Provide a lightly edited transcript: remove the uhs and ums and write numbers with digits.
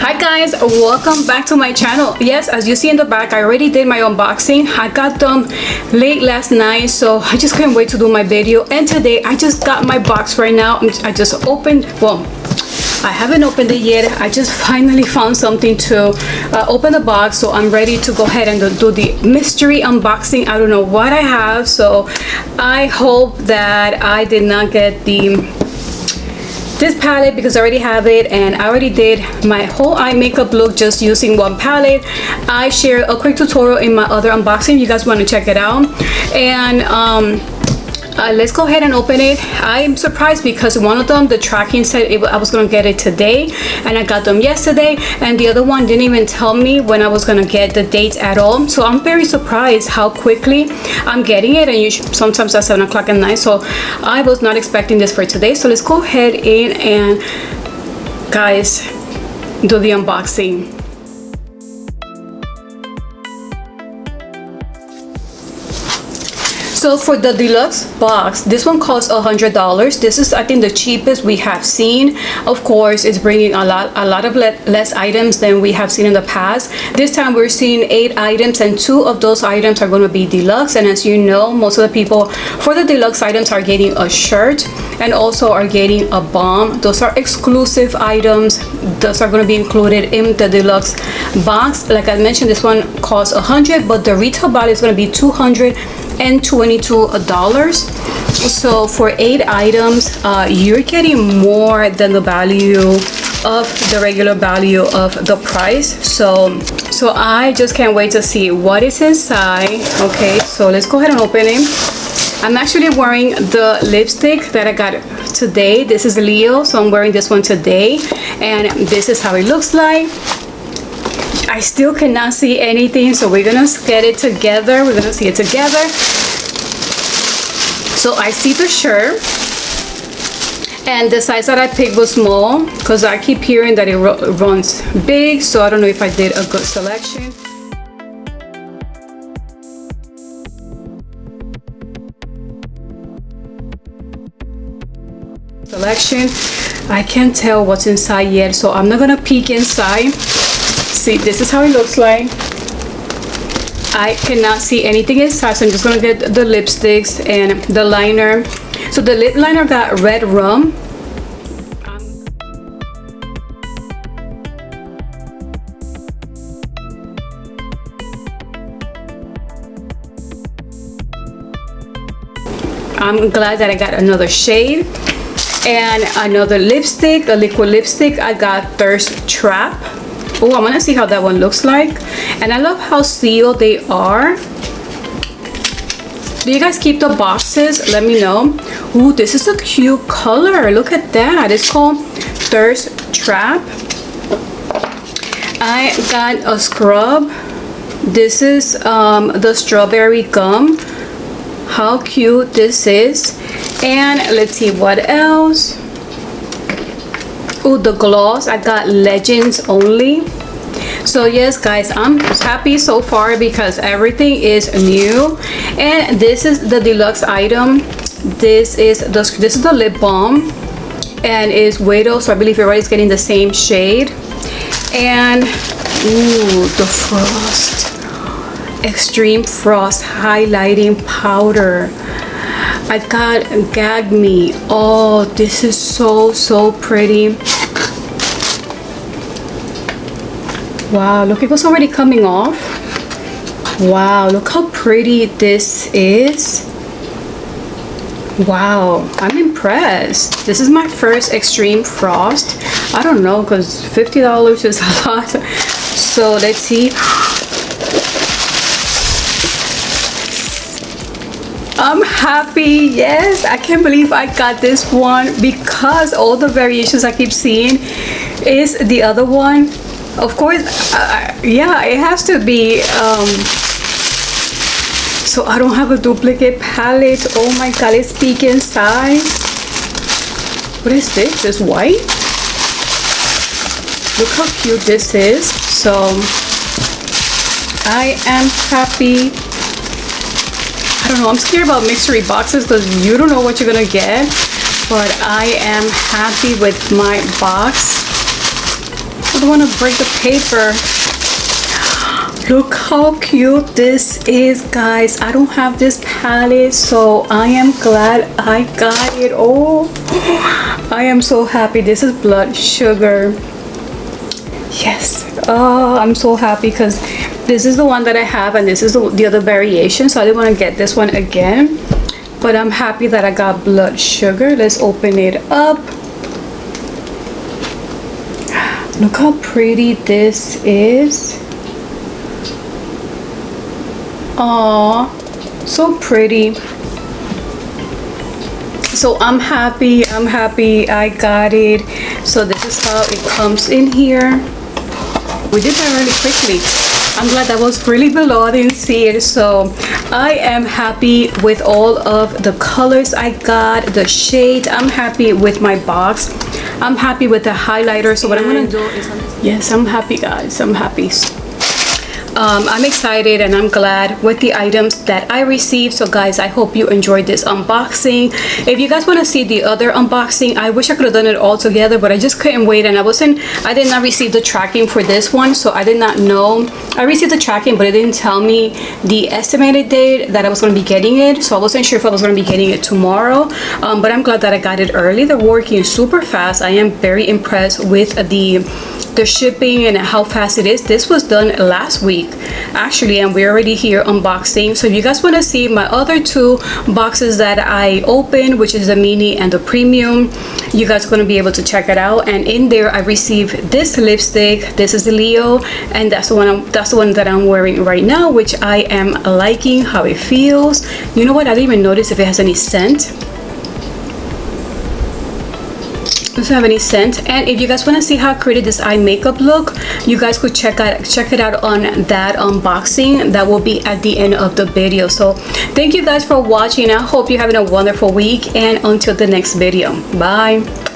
Hi guys, welcome back to my channel. Yes, as you see in the back, I already did my unboxing. I got them late last night, so I just couldn't wait to do my video. And today I just got my box right now. I just opened, well, I haven't opened it yet. I just finally found something to open the box, so I'm ready to go ahead and do the mystery unboxing. I don't know what I have, so I hope that I did not get this palette because I already have it, and I already did my whole eye makeup look just using one palette. I shared a quick tutorial in my other unboxing if you guys want to check it out. And let's go ahead and open it. I'm surprised because one of them, the tracking said I was gonna get it today, and I got them yesterday, and the other one didn't even tell me when I was gonna get the dates at all. So I'm very surprised how quickly I'm getting it, and sometimes at 7 o'clock at night. So I was not expecting this for today. So let's go ahead in and guys do the unboxing. So for the deluxe box, this one costs $100. This is, I think, the cheapest we have seen. Of course, it's bringing a lot of less items than we have seen in the past. This time we're seeing 8 items, and 2 of those items are going to be deluxe. And as you know, most of the people for the deluxe items are getting a shirt and also are getting a balm. Those are exclusive items. Those are going to be included in the deluxe box. Like I mentioned, this one costs $100, but the retail value is going to be $222. So for 8 items, you're getting more than the value of the regular value of the price. So I just can't wait to see what is inside. Okay, so let's go ahead and open it. I'm actually wearing the lipstick that I got today. This is Leo, so I'm wearing this one today, and this is how it looks like. I still cannot see anything, so we're gonna get it together. We're gonna see it together. So I see the shirt, and the size that I picked was small because I keep hearing that it runs big, so I don't know if I did a good selection. I can't tell what's inside yet, so I'm not gonna peek inside. See, this is how it looks like. I cannot see anything inside, so I'm just gonna get the lipsticks and the liner. So the lip liner got red rum. I'm glad that I got another shade and another lipstick, a liquid lipstick. I got Thirst Trap. Oh, I'm gonna see how that one looks like. And I love how sealed they are. Do you guys keep the boxes? Let me know. Ooh, this is a cute color. Look at that. It's called Thirst Trap. I got a scrub. This is the strawberry gum. How cute this is. And let's see what else. Oh, the gloss. I got Legends Only. So yes guys, I'm happy so far because everything is new. And this is the deluxe item. This is the lip balm, and is Widow, so I believe everybody's getting the same shade. And ooh, the Frost Extreme Frost highlighting powder. I got Gag Me. Oh, this is so pretty. Wow, look, it was already coming off. Wow, look how pretty this is. Wow, I'm impressed. This is my first Extreme Frost. I don't know, because $50 is a lot. So let's see. I'm happy. Yes, I can't believe I got this one because all the variations I keep seeing is the other one. Of course, yeah, it has to be. So I don't have a duplicate palette. Oh my god, let's peek inside. What is this? This white? Look how cute this is. So I am happy. I don't know, I'm scared about mystery boxes because you don't know what you're gonna get, but I am happy with my box. don't want to break the paper. Look how cute this is, guys. I don't have this palette, so I am glad I got it. Oh, I am so happy. This is Blood Sugar. Yes. Oh, I'm so happy because this is the one that I have, and this is the other variation, so I didn't want to get this one again, but I'm happy that I got Blood Sugar. Let's open it up. Look how pretty this is. Aw, so pretty. So I'm happy I got it. So this is how it comes in here. We did that really quickly. I'm glad that was really below. I didn't see it. So I am happy with all of the colors I got, the shades. I'm happy with my box. I'm happy with the highlighter. So what I'm gonna do is, yes, I'm happy, guys. I'm happy. I'm excited and I'm glad with the items that I received. So guys, I hope you enjoyed this unboxing. If you guys want to see the other unboxing, I wish I could have done it all together, but I just couldn't wait, and I did not receive the tracking for this one, so I did not know. I received the tracking, but it didn't tell me the estimated date that I was going to be getting it, so I wasn't sure if I was going to be getting it tomorrow. But I'm glad that I got it early. They're working super fast. I am very impressed with the shipping and how fast it is. This was done last week actually, and we're already here unboxing. So if you guys want to see my other two boxes that I opened, which is the mini and the premium, you guys are going to be able to check it out. And in there I received this lipstick. This is the Leo, and that's the one that I'm wearing right now, which I am liking how it feels. You know what, I didn't even notice if it has any scent. Doesn't have any scent. And if you guys want to see how I created this eye makeup look, you guys could check it out on that unboxing that will be at the end of the video. So thank you guys for watching. I hope you're having a wonderful week, and until the next video, bye.